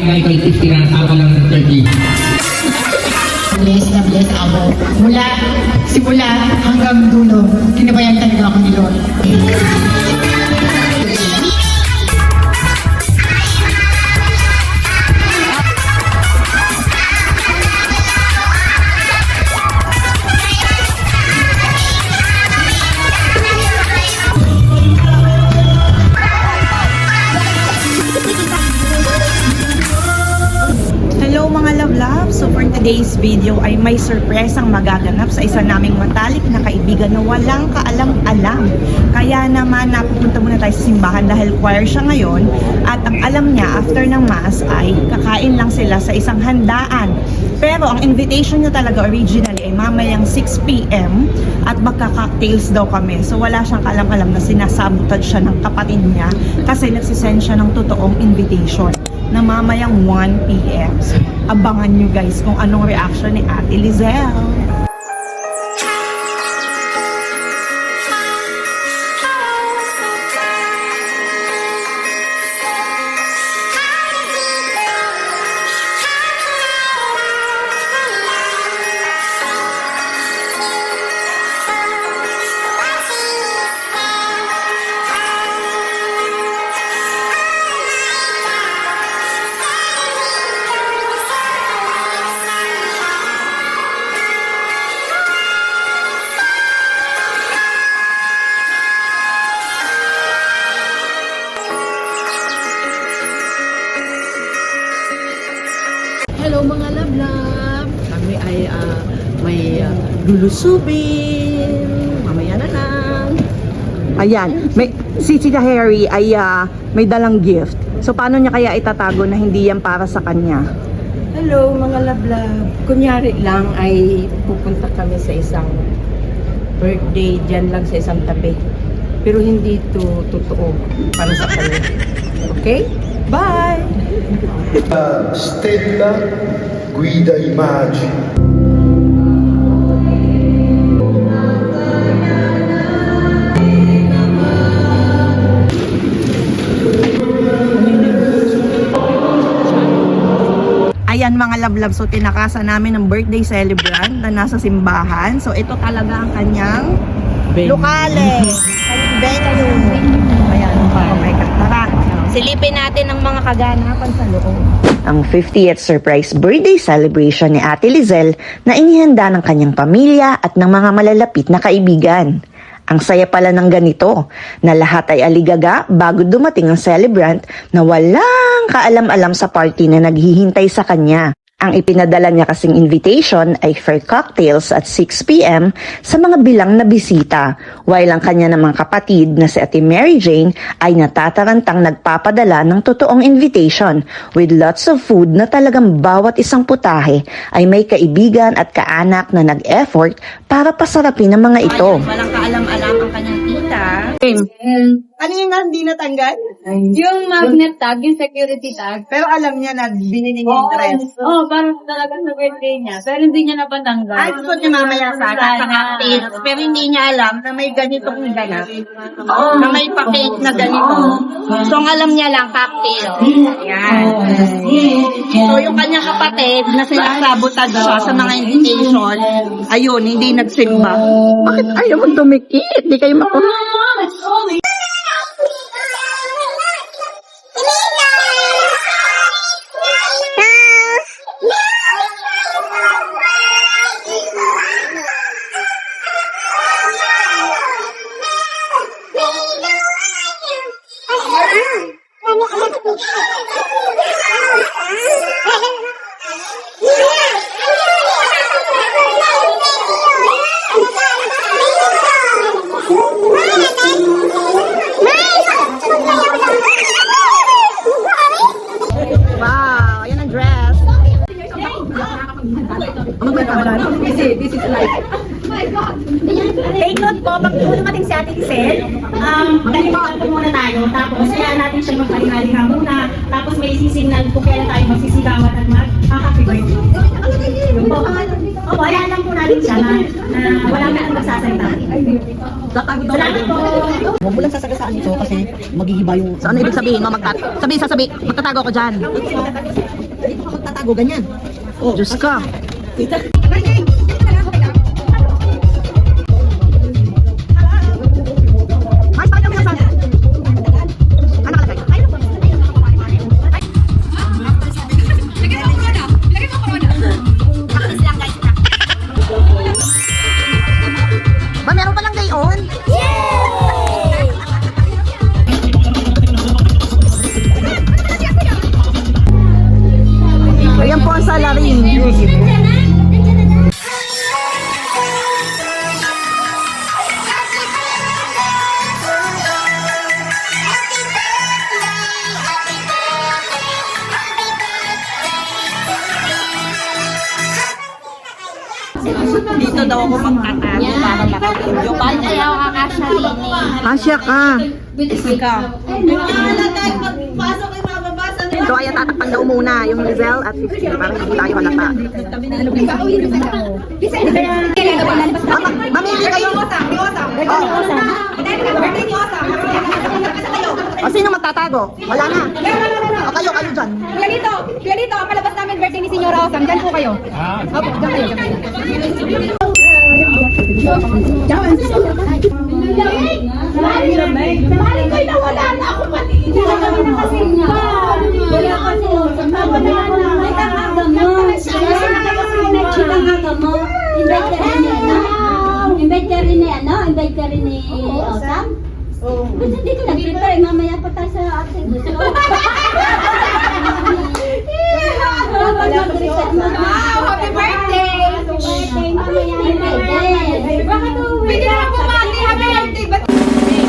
barangay kay 50 ng ako lang ng 30. Bless na bless ako. Simula hanggang dulo, kinabayan talaga ako ni Lord. Hello mga love-love! So for today's video ay may surprise ang magaganap sa isa naming matalik na kaibigan na walang kaalam-alam. Kaya naman napupunta muna tayo sa simbahan dahil choir siya ngayon at ang alam niya after ng mass ay kakain lang sila sa isang handaan. Pero ang invitation niya talaga originally ay mamayang 6 PM at magka-cocktails daw kami. So wala siyang kaalam-alam na sinasabotage siya ng kapatid niya kasi nagsisend siya ng totoong invitation na mamayang 1 PM. So, abangan nyo guys kung anong reaction ni Ate Lizelle. Hello mga love-love! Kami ay may lulusubin. Mamaya na lang. Ayan, si Tita Harry ay may dalang gift. So paano niya kaya itatago na hindi yan para sa kanya? Hello mga love-love! Kunyari lang ay pupunta kami sa isang birthday dyan lang sa isang tabi. Pero hindi ito totoo para sa kanya. Okay? Bye! Stella guida immagini. Ayan mga love-love, so tinakasan namin ng birthday celebrant na nasa simbahan. So ito talaga ang kanyang lokale, kanyang venue. Ayan, okay ka. Tara, silipin natin ang mga kaganapan sa loob. Ang 50th surprise birthday celebration ni Ate Lizelle na inihanda ng kanyang pamilya at ng mga malalapit na kaibigan. Ang saya pala ng ganito, na lahat ay aligaga bago dumating ang celebrant na walang kaalam-alam sa party na naghihintay sa kanya. Ang ipinadala niya kasing invitation ay for cocktails at 6 PM sa mga bilang na bisita, while ang kanya namang kapatid na si Ate Mary Jane ay natatarantang nagpapadala ng totoong invitation with lots of food na talagang bawat isang putahe ay may kaibigan at kaanak na nag-effort para pasarapin ang mga ito. Walang kaalam-alam ang kanyang tita. Ano yung hindi natanggal? Yung magnet tag, yung security tag. Pero alam niya na binili niya yung dress. Oo, parang talaga sa birthday niya. Pero hindi niya napatanggal. Ay, gusto niya mamaya sa cocktails. Pero hindi niya alam na may ganitong ganap. Na may pa-cake na ganito. So, ang alam niya lang, cocktail. Yan. So, yung kanyang kapatid na sinasabotad siya sa mga invitation, ayun, hindi nagsimba. Bakit ayaw mo tumikit? Hindi kayo Wow, yan ang dress. This is like, take note po, pag dumating si Ate Lisel, ganito po muna tayo. Tapos, kaya natin siya magpahinga muna. Tapos, may sisignal kung kailan tayo magsisigawan at mag-happy birthday. Opo, ayan lang po natin siya na wala na akong magsasalita. Salamat po. Huwag mo lang sasagasaan ito kasi maghihiba yung... So, ano ibig sabihin mo? Magtatago ko dyan. Dito ka magtatago, ganyan. Oh, Diyos ka. Ba, meron palang day on? Ayan po ang salarin. Dito daw ako magtatago para makatulog. Paano kaya ako kakasarili? Asya ka. Ikaw. So, ayan, tatakpan daw muna yung Lizelle at 50 para hindi tayo halata. Mamili kayo. O, sino magtatago? Wala na. O, kayo dyan. Kaya dito, ang palabas namin birthday ni Senyora Osam. Diyan po kayo. Opo, diyan kayo. Invite ka rin ni Osam? Ba't hindi ka nag-prepare? Mamaya pa tayo sa ating gusto. Happy birthday! Mamaya invite. Pwede na bumati. Happy birthday!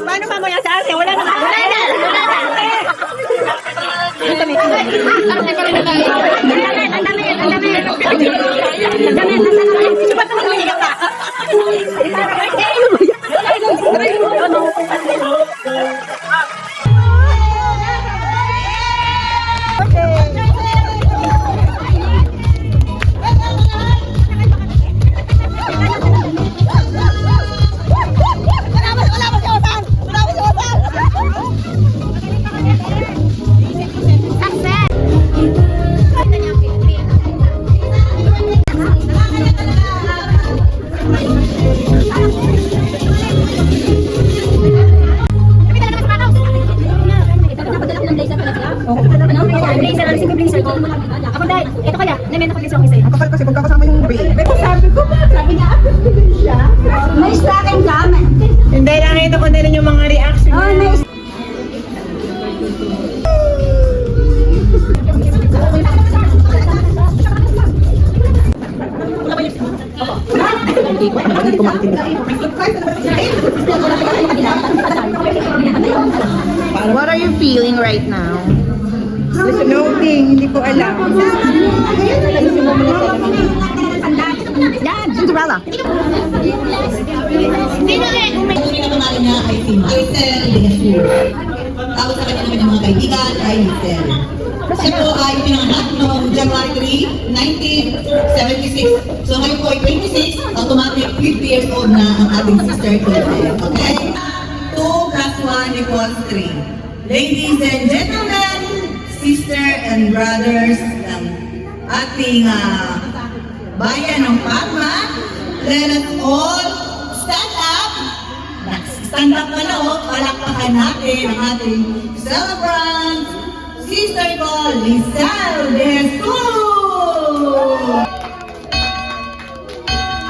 Paano pa mo yan sa atin? Wala na. Ang kapal kasi magkakasama yung babe. May stocking ka? Hindi, nakita ko din yung mga reaction. Oh, nice. Hindi ko maintindihan. What are you feeling right now? Loading, hindi ko alam. Yan, Cinderella. Pinakamalala niya ay si Marcel de Jesus. Tapos sa kanya naman ng mga kaibigan ay Marcel. Siya po ay pinanganak noong January 3, 1976. So ngayon po ay 26, automatic 50 years old na ang ating sister Clotilde. Okay? 2 plus 1 equals 3. Ladies and gentlemen, sister and brothers ng ating bayan ng Palma, let us all stand up. Stand up na o, palakpakan natin ang ating celebrant, sister ko, Lizelle de Jesus.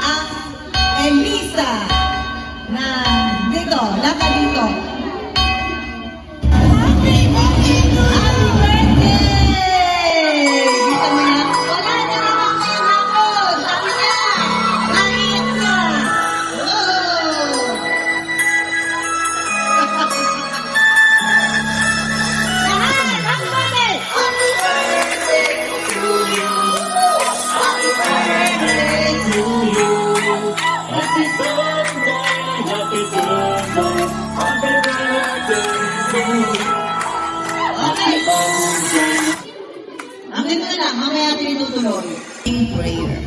Ang Elisa na dito, laka dito. Happy birthday! Dito mo na. Wala na naman kayo hapon. Sabi niya. Naiyak na. Oh! Lahat, happy birthday! Happy birthday to you. Happy birthday to you. Happy birthday, happy birthday, happy birthday to you. Okay. Hanggang na lang, mamaya natin itutuloy. In prayer.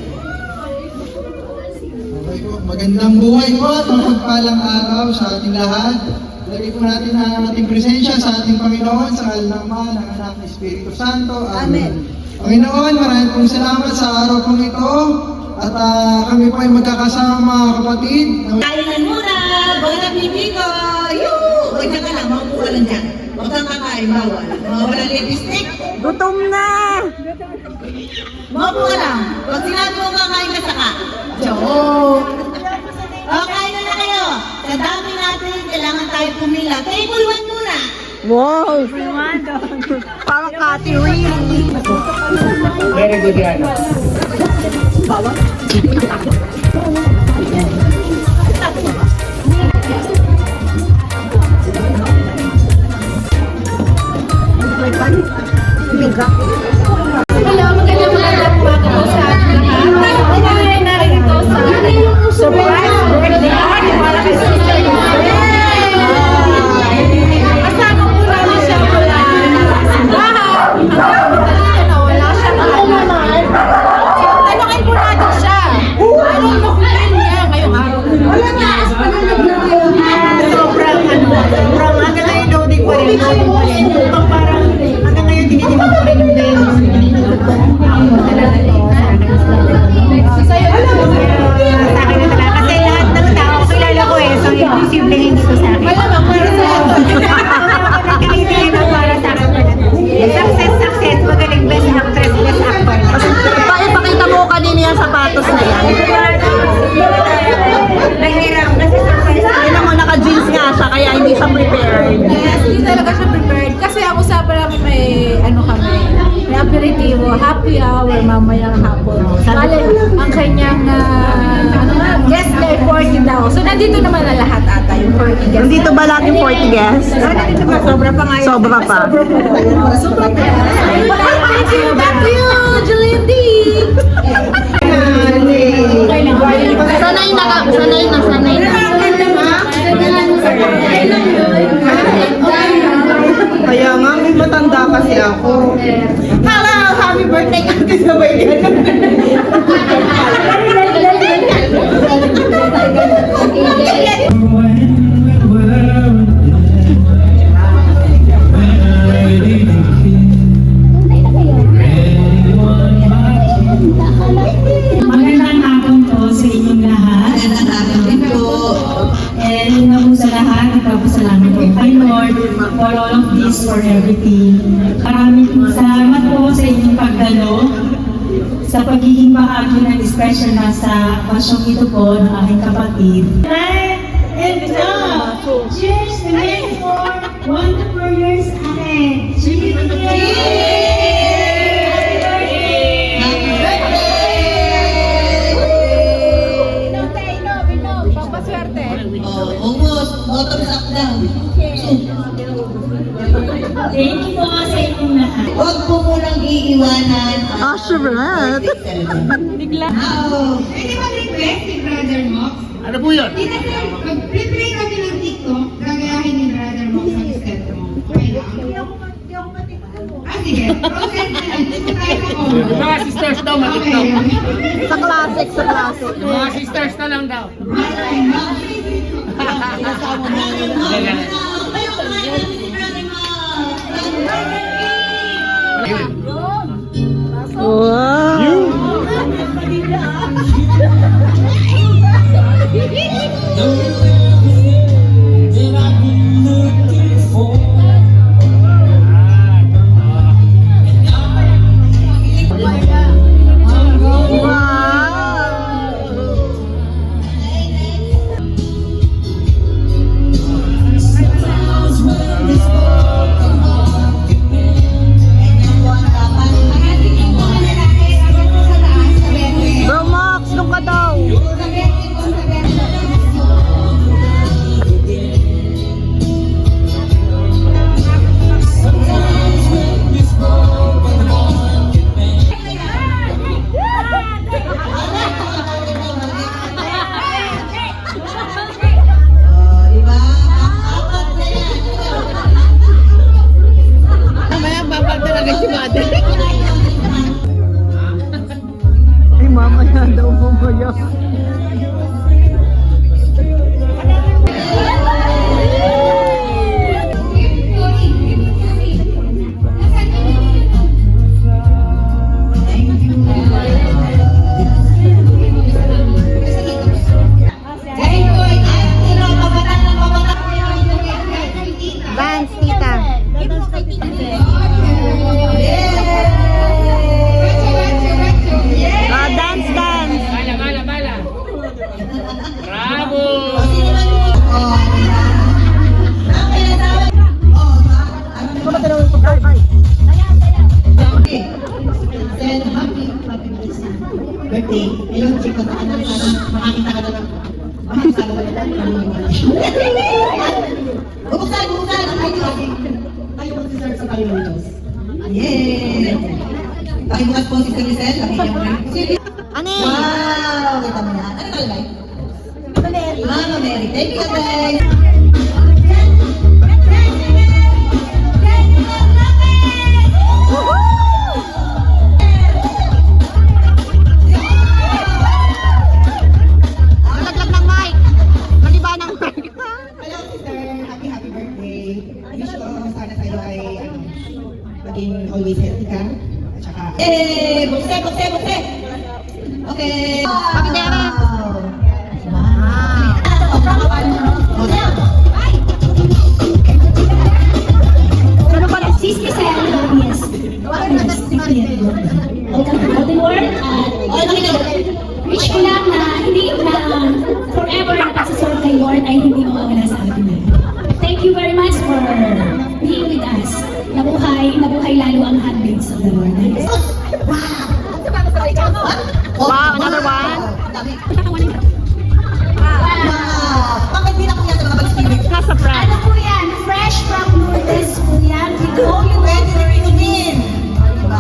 Okay po, magandang buhay po at mapagpalang araw sa ating lahat. Lagay po natin ang ating presensya sa ating Panginoon, sa ngalan ng Ama, ng Anak, ng Espiritu Santo. Amen. Panginoon, maraming pong salamat sa araw pong ito. At kami po ay magkakasama mga kapatid. Kainan muna, bangat ni Pico. Yoo! Huwag ka lang, makuha lang dyan. Huwag kang kakain, bawal. Mga walang lipstick. Gutom na! Makuha lang. Pag sinabi mo kakain ka saka. Joke! Okay na kayo. Sa dami natin, kailangan tayo pumila. Table 1 muna. Wow! Parang Kati really. Very good yan. Hello, magandang umaga po sa ating lahat. Tayo ay narito sa surprise birthday party para kay Sister Lizelle. Kasama po namin siya mula simbahan. Wala siyang alam. Tanungin po natin siya. Anong nakunin niya ngayong araw? Wala na. Sobrang hanggang ngayon daw di pa rin. Parang hanggang ngayon tinitingnan ko rin yung venue. Sa'yo, Sa akin na talaga. Kasi lahat ng tao kilala ko eh. So inclusive na hindi ko sa akin. malamang para sa'yo. Kailangan na para sa akin. Success. Magaling best actress, best actor. Ipakita mo kanina yung sapatos na yan. Nahirap kasi surprise. Tignan mo, naka-jeans nga siya kaya hindi siya prepared. Yes, hindi talaga siya prepared. Kasi ang usapan namin may may aperitivo, happy hour, mamayang hapon. Bale, ang kanyang guest na 40 daw. So, nandito naman na lahat ata yung 40 guests. Nandito ba lahat yung 40 guests? Nandito pa, sobra pa nga yun. Sobra pa. Sobra pa. Thank you, back to you, Julian D. Sanay na. Kaya nga, may matanda kasi ako. Hello! Happy birthday kasi sabay yan. Magandang hapon po sa inyong lahat. Magandang araw din po. And una po sa lahat, nagpapasalamat po kay Lord for all of this, for everything. Maraming salamat po sa inyong pagdalo, sa pagiging bahagi ng special na sa pasyong ito po ng aking kapatid. And cheers to many more wonderful years ahead. Cheers! Pampaswerte. Almost, bottoms up down. Thank you po sa inyong lahat. Huwag po munang iiwanan ang Assurance. Bigla. Pwede mag-request si Brother Mox? Ano po yun? Tita Sir, mag-play kami ng TikTok, gagayahin ni Brother Mox ang step mo. Okay lang? Sige. Process na lang. Dito tayo sa combo. Mga sisters daw, matiktok. Sa classic. Mga sisters na lang daw. Wow! Bro Max, nung ka daw. Mamaya babag talaga si Mate. Ay, mamaya daw mamaya. Dance, tita. Dance, dance. Bala. Bravo! Then, happy birthday. Ayun, chika na ano, makakita ka na lang. Makakita ka na lang. Buksan! Tayo mag-deserve sa Panginoon Diyos. Yay! Pakibukas po si Giselle. Ano? Wow! Kita mo yan. Ano talagay? Mama Mary. Thank you, guys! Nalaglag ng mic. Naliba ng mic. Hello, sister. Happy birthday. Wish ko sana sa'yo ay maging always healthy ka. At saka, bukse! Okay. Pakidera. Ano ba? Sis Giselle, yes. Golden word, wish ko lang na hindi na forever na pagsasunod kay Lord ay hindi mawawala sa atin. Thank you very much for being with us. Nabuhay lalo ang handmaids of the Lord. Wow, another one. Bakit di na po yan sa mga pag-spirit? Nasa front. Ano po yan? Fresh from Lourdes po yan. We know you Pwede na rin umin. Diba?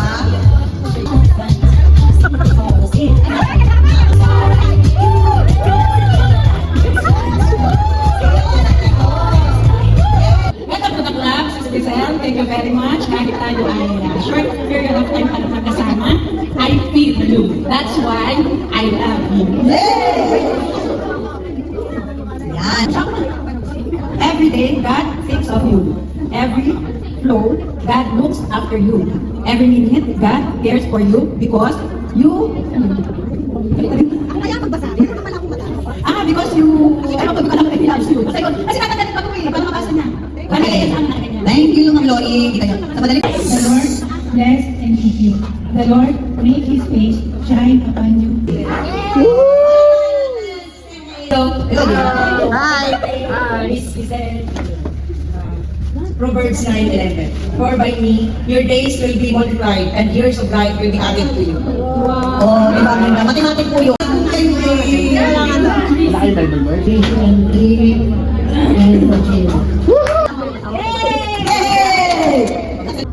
Welcome to the club, Sis Giselle. Thank you very much. Kahit tayo ay short period of time pa magkasama, I feel you. That's why I love you. Yan. Every day, God thinks of you. Every flow, God looks after you. Every minute, God cares for you because you... because you... Ewan ko, because he loves you. Kasi tatagalit pa ko eh. Paano mabasa niya? Thank you, Ma'am Lori. Kita niyo. Sa madali. The Lord bless and keep you. The Lord make His face shine upon you. Hi. Miss Giselle. Proverbs 9:11. For by me, your days will be multiplied and years of life will be added to you. Oh, diba? Matematik po yun.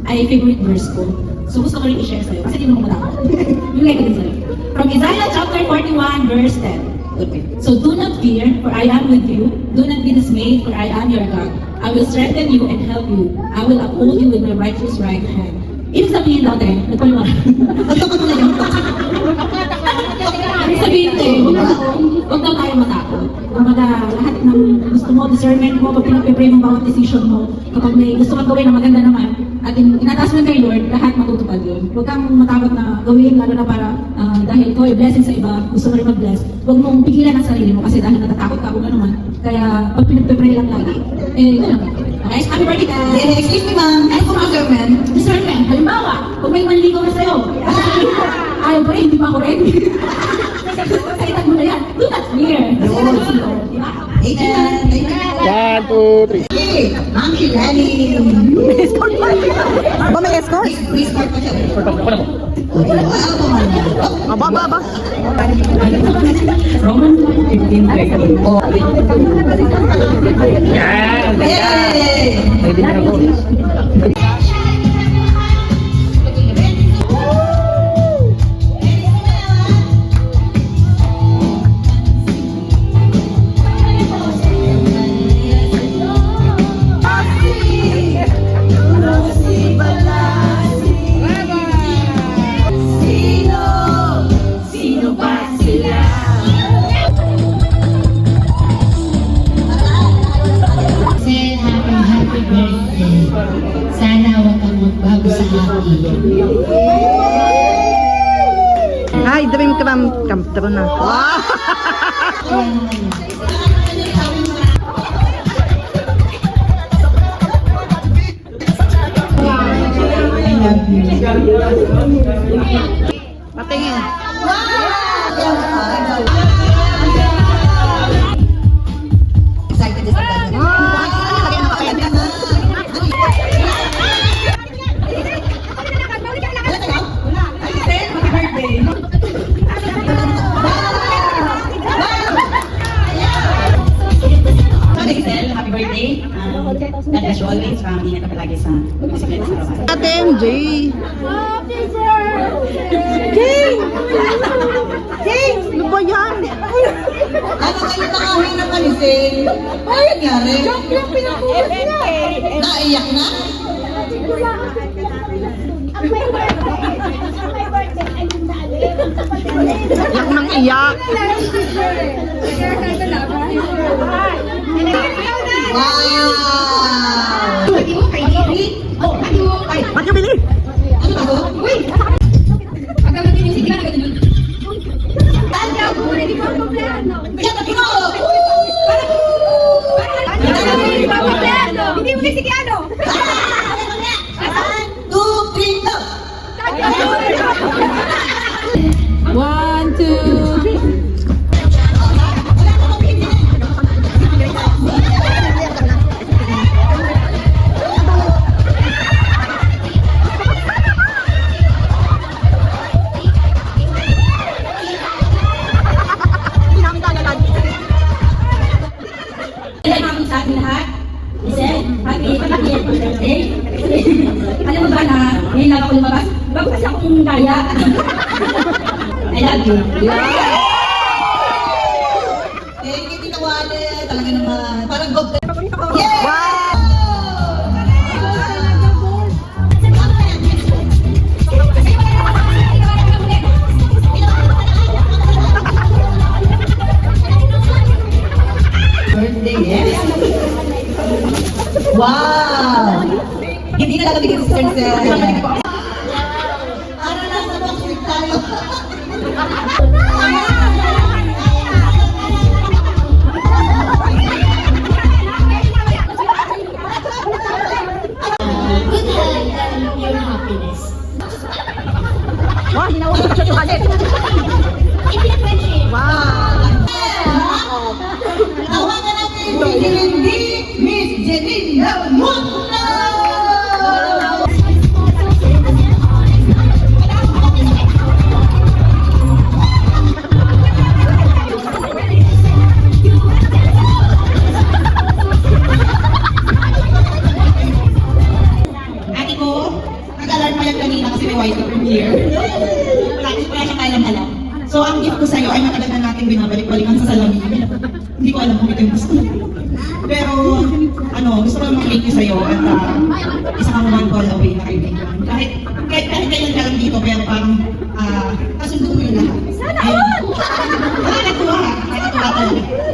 Ay, favorite verse ko. So, gusto ko rin i-share sa'yo kasi di mo matapos. Yung like din sa'yo. From Isaiah chapter 41, verse 10. Okay. So, do not fear, for I am with you. Do not be dismayed, for I am your God. I will strengthen you and help you. I will uphold you with my righteous right hand. Ibig sabihin natin, nagpaliwanag. Ibig sabihin natin, huwag daw tayo matakot. Kumbaga, lahat ng gusto mo, discernment mo, pag pinag-pray mo bawat decision mo, kapag may gusto kang gawin na maganda naman, at inataas mo kay Lord, lahat matutupad yun. Huwag kang matakot na gawin, lalo na para dahil ito ay blessing sa iba, gusto mo rin mag-bless. Huwag mong pigilan ang sarili mo kasi dahil natatakot ka, kung ano man. Kaya pag pinag-pray lang lagi, gano'n. Okay, happy birthday ka! Excuse me ma'am, ano pong discernment? Discernment, halimbawa, kung may manligaw na sa'yo, ayaw pa rin, hindi pa ako ready. Saitan mo na yan, do not fear. Diba? Amen. One, two, three. Okay, Ma'am Shilani. Ba may escort? Please start po siya. Aba. Romans 15:13. Yan. Yay! Pwede na ako. Happy birthday. Sana huwag kang magbago sa akin. Ay, dream come true na. Wow! Patingin. Excited sa Happy birthday. God bless you always. Ingat ka palagi sa bisikleta sa araw-araw. Ate MJ. King! King! Ano ba yan? Ano kayo nakawin ng alisin? Ano nangyari? Naiyak na? Iyak nang iyak. Wow! Ba't yung bili? Ano ba to? Uy! Kaya ba't ikaw? Hindi mo kasi ano? 1, 2, 3, go! 1, 2, 3. Sa ating lahat, happy birthday. Alam mo ba na ngayon lang ako lumabas? Bago kasi akong kaya. I love you. Thank you, Tita Wale. Talaga naman. Parang God. Yeah! Birthday, yes. Wow! Hindi na lalabigin si Sir Sir. Ano na sa box tayo? Your happiness. Wow, hinawa ko siya yung halit. Wow! Tawagan natin si Jelindy, Miss Jelinda Mutla! Ate ko, nag-alarm pa yan kanina kasi may white premiere. Wala siya kailang alam. So, ang gift ko sa'yo ay matagal na natin binabalik-balikan sa salamin. Hindi ko alam kung ito yung gusto mo. Pero, gusto ko mag-thank you sa'yo at isa kang one call away na kaibigan. Kahit kailan ka lang dito, pero parang kasundo mo yung lahat. Sana all! Nakakatuwa talaga.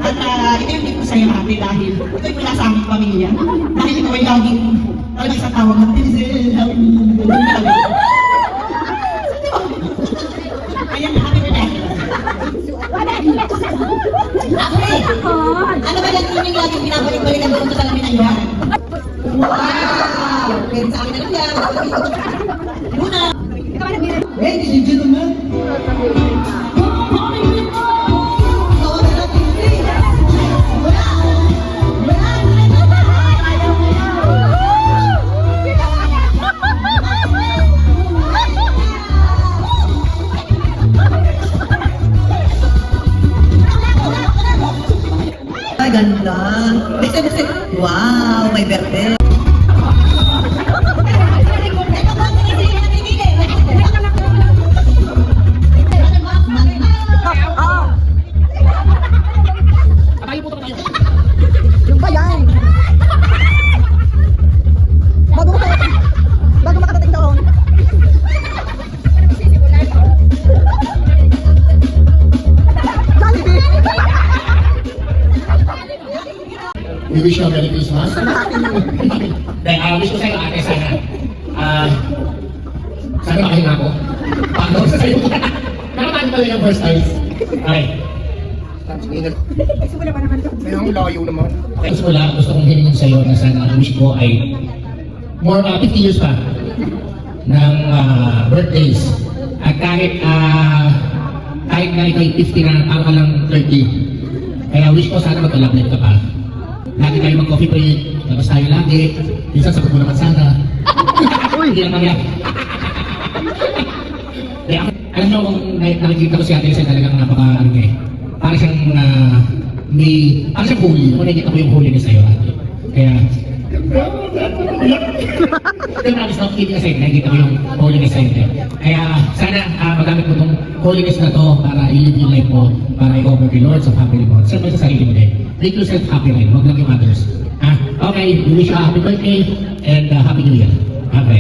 At sa'yo ate dahil ito'y mula sa aming pamilya. Dahil ikaw ay laging talagang isang tawag ng Tinsel, ayan, happy birthday. Ano ba yan yung laging pinabalik-balikan doon sa salamin ng iwan? Wow! Pwede sa akin na lang yan. Muna! Ladies and gentlemen, Ay, ganda. Wow, may birthday. Yung ba yan? Bago makarating doon. We wish you a Merry Christmas. Dahil wish ko sa'yo ate sana. Sana makahinga ako. Paano sa sa'yo? Nakatahan pala yung first time. Okay. May ang layo naman. Okay, gusto kong hilingin sa'yo na sana ang wish ko ay more 50 years pa ng birthdays. At kahit na ikaw 50 na, parang ka lang 30. Kaya wish ko sana magka-love ka pa. Lagi tayo mag-coffee break, labas tayo lagi. Minsan sagot mo naman sana. Hindi naman yan. Alam nyo kung nakikita ko si Ate Lisa talagang napaka para siyang para siyang holy. Kung nakikita ko yung holiness sa'yo, Ate. Kaya promise not kidding aside, nakikita ko yung holiness sa'yo. Kaya sana magamit mo itong holiness na to para i-live yung life mo, para i-over the Lord sa family mo. Siyempre sa sarili mo din. Make yourself happy rin, huwag lang yung others. Okay, we wish you a happy birthday and happy new year. Okay.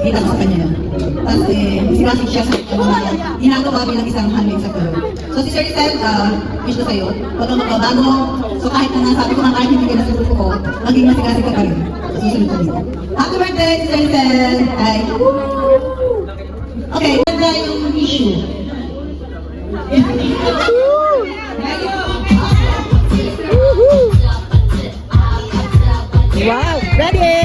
Kita ko sa kanya. Tapos simasig siya sa ginagawa bilang isang handling sa kulong. So si Sir Rizal, wish ko sa'yo, huwag kang magbabago. So kahit na nasabi ko na kahit hindi ka nasa grupo ko, maging masigasig ka pa rin. Susunod ko rin. Happy birthday, Sir Rizal! Hi! Okay, ganda yung issue. Wow! Ready!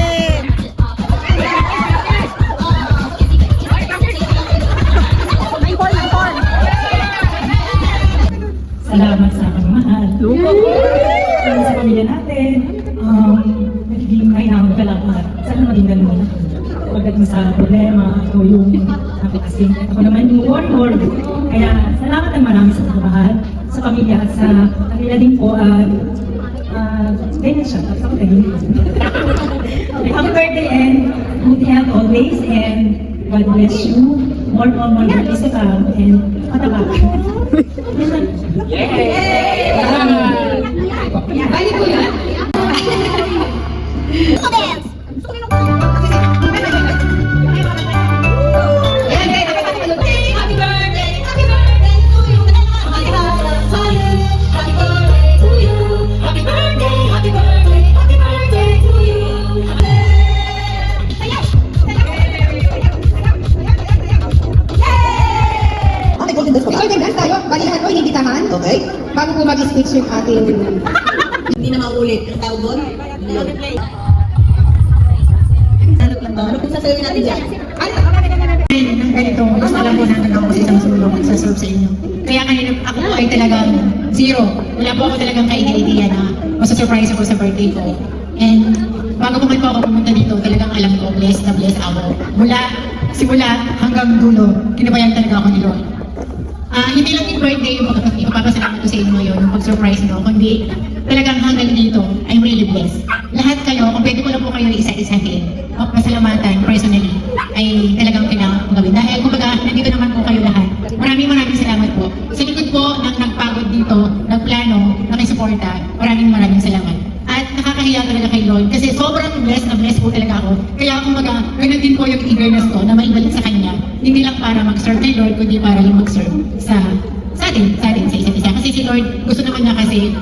Salamat sa pagmamahal. Salamat sa pamilya natin. Nagiging kainahon ka lang. Sana maging ganun. Pagdating sa problema, ito yung napakasing. Ako naman yung warlord. Kaya salamat ang marami sa pagmamahal, sa pamilya at sa kanila din po. Ganyan siya. Tapos ako ganyan. Happy birthday and good health always and God bless you. More birthdays to come and mataba. Balik ko yan. Okay? Bago po mag-speech yung ating... Hindi na maulit. Ang tawag doon? Ano kung sasabihin natin dyan? Ng ganito, mas alam mo natin ako sa isang sulong sa serve sa inyo. Kaya kanina ako po ay talagang zero. Wala po ako talagang ka-idea na masusurprise ako sa birthday ko. And bago po ako pumunta dito, talagang alam ko, blessed na blessed ako. Simula hanggang dulo, kinabayan talaga ako ni Lord. Hindi lang yung birthday yung ipapasalamat ko sa inyo ngayon, yung pag-surprise nyo, kundi talagang hanggang dito, I'm really blessed. Lahat kayo, kung pwede ko lang po kayo isa-isahin, pasalamatan personally, ay talagang kailangan kong gawin. Dahil kumbaga, nandito naman po kayo lahat. Maraming salamat po. Sa likod po ng nagpagod dito, nagplano, nakisuporta, maraming salamat. At nakakahiya talaga kay Lord kasi sobrang blessed na blessed po talaga ako. Kaya kumbaga, ganun din po yung eagerness ko na maibalik sa Kanya. Hindi lang para mag-serve kay Lord, kundi para rin mag-serve sa atin, sa isa't isa. Kasi si Lord, gusto naman niya kasi,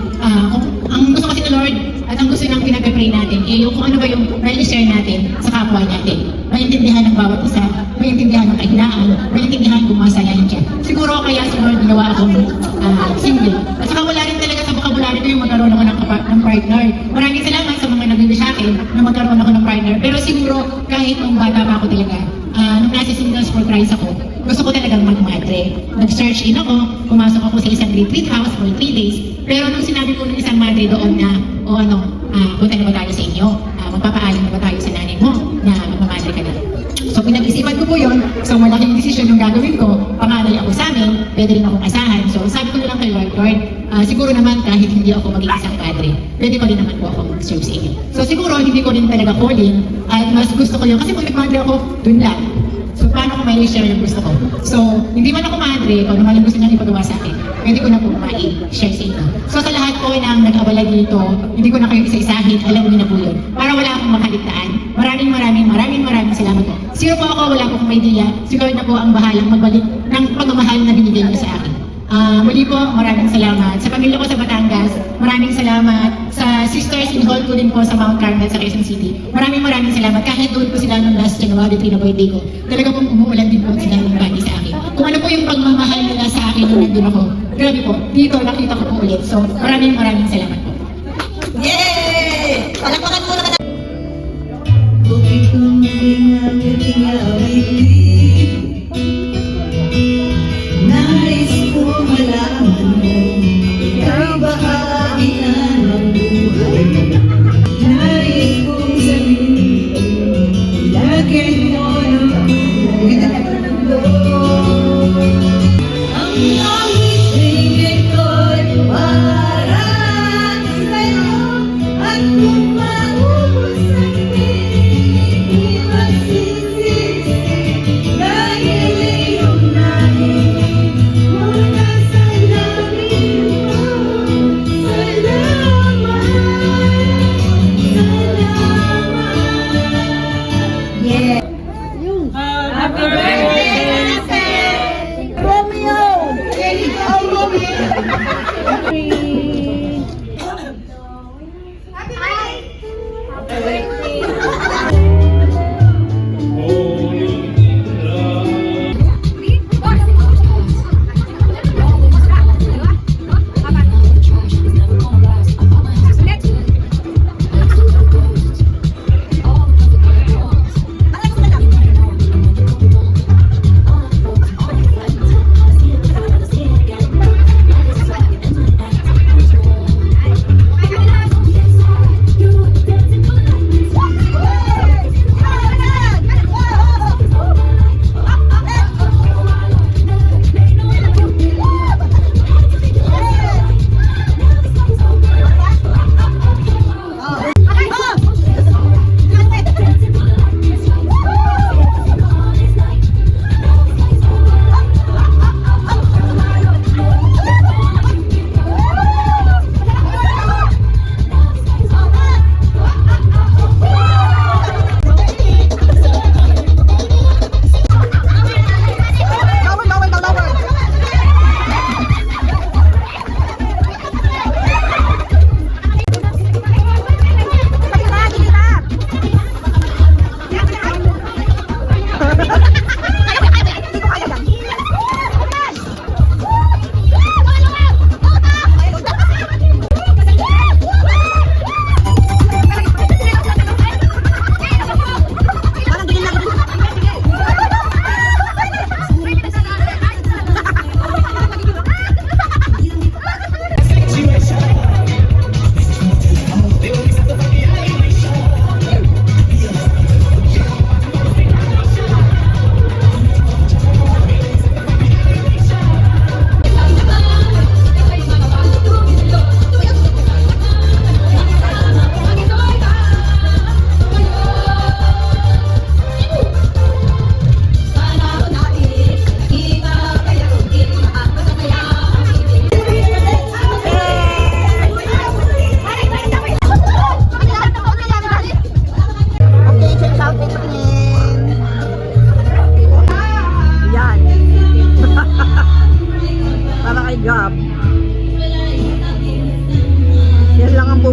ang gusto kasi ni Lord at ang gusto niyang pinag-pray natin, yung kung ano ba yung share natin sa kapwa natin. Maintindihan ng bawat isa, maintindihan ng kahinaan, maintindihan kung masayahin siya. Siguro kaya si Lord ginawa akong single. At saka wala rin talaga sa vocabulary ko yung magkaroon ako ng partner. Maraming salamat sa mga nag-wish sa akin na magkaroon ako ng partner. Pero siguro kahit nung bata pa ako talaga, nung nasa Singles for Christ ako, gusto ko talagang mag-madre. Nag-search in ako, pumasok ako sa isang retreat house for 3 days. Pero nung sinabi ko ng isang madre doon na, punta na ba tayo sa inyo? Magpapaalam na ba tayo sa nanay mo na magmamadre ka na? So pinag-isipan ko po yun. So malaking desisyon yung gagawin ko. Panganay ako sa amin, pwede rin akong asahan. So sabi ko na lang kay Lord, siguro naman kahit hindi ako maging isang padre, pwede pa rin naman po ako mag-serve sa inyo. So siguro hindi ko rin talaga calling at mas gusto ko yun. Kasi pag nag-madre ako, dun lang. So paano ko may share yung gusto ko? So hindi man ako madre, kung naman yung gusto niya ipagawa sa akin, pwede ko na po share sa inyo. So sa lahat po ng nag-abala dito, hindi ko na kayo isa-isahin, alam niyo na po yun. Para wala akong makaligtaan. Maraming salamat po. Sino po ako, wala po akong idea. Siguro na po ang bahalang magbalik ng pagmamahal na binigay niyo sa akin. Muli po, maraming salamat. Sa pamilya ko sa Batangas, maraming salamat. Sa sisters in hall ko din po sa Mount Carmel sa Quezon City. Maraming salamat. Kahit doon po sila nung last January 3 na birthday ko, talaga pong umuulan din po sila ng bati sa akin. Kung ano po yung pagmamahal nila sa akin nung nandun ako, grabe po, dito nakita ko po ulit. So, maraming salamat po. Yay! Palakpakan mo naman. Nais ko malaman mo, ikaw bahagi na ng buhay. Nais kong sabihin, lagyan mo ng mundo. Ang langit tingin ko'y para sa'yo, at kung maubos ang di magsisisi.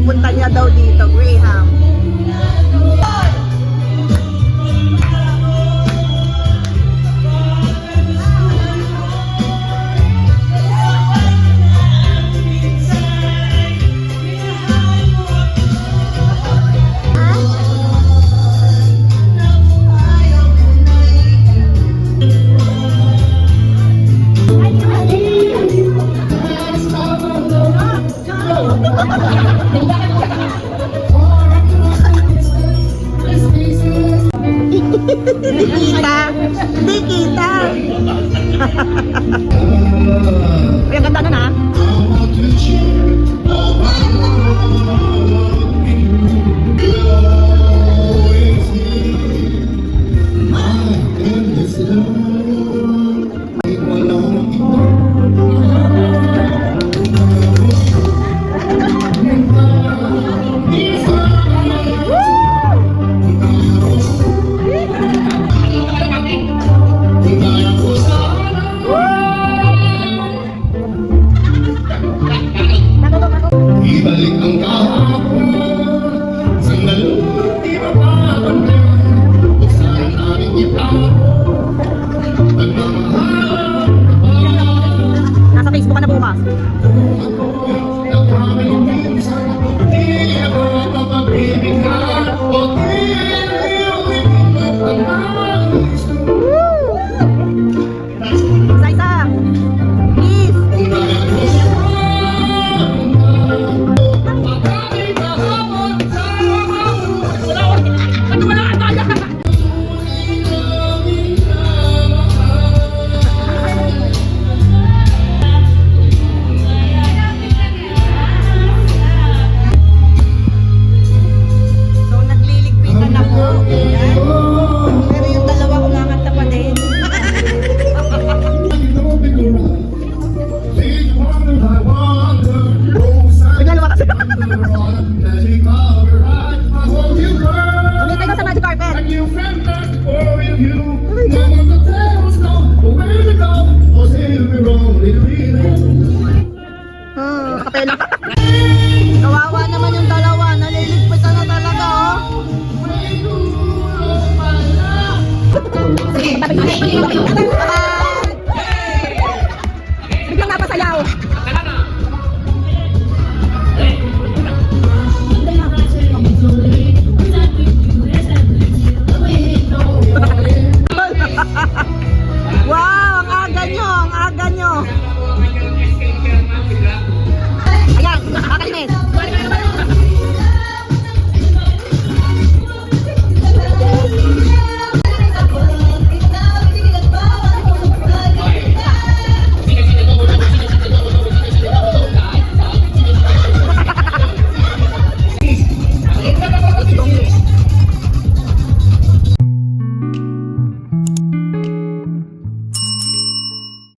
pupunta niya daw dito, Graham. Hindi kita. Hindi kita. Uy, ang ganda nun ah. Ibalik ang kahapon sandali di mapapantay buksan aming ipang pagmamahal Nasa Facebook ka na bukas. nagkamay minsan di ako mapapibigyan o di Isa-isa. Please. So, nagliligpitan na po. Ayan. Pero yung dalawa kumakanta pa din. Bigla lumakas. Umitay ka sa magic carpet. Kapela. Kawawa naman yung dalawa. Naliligpitan na talaga, oh. Sige, bye-bye.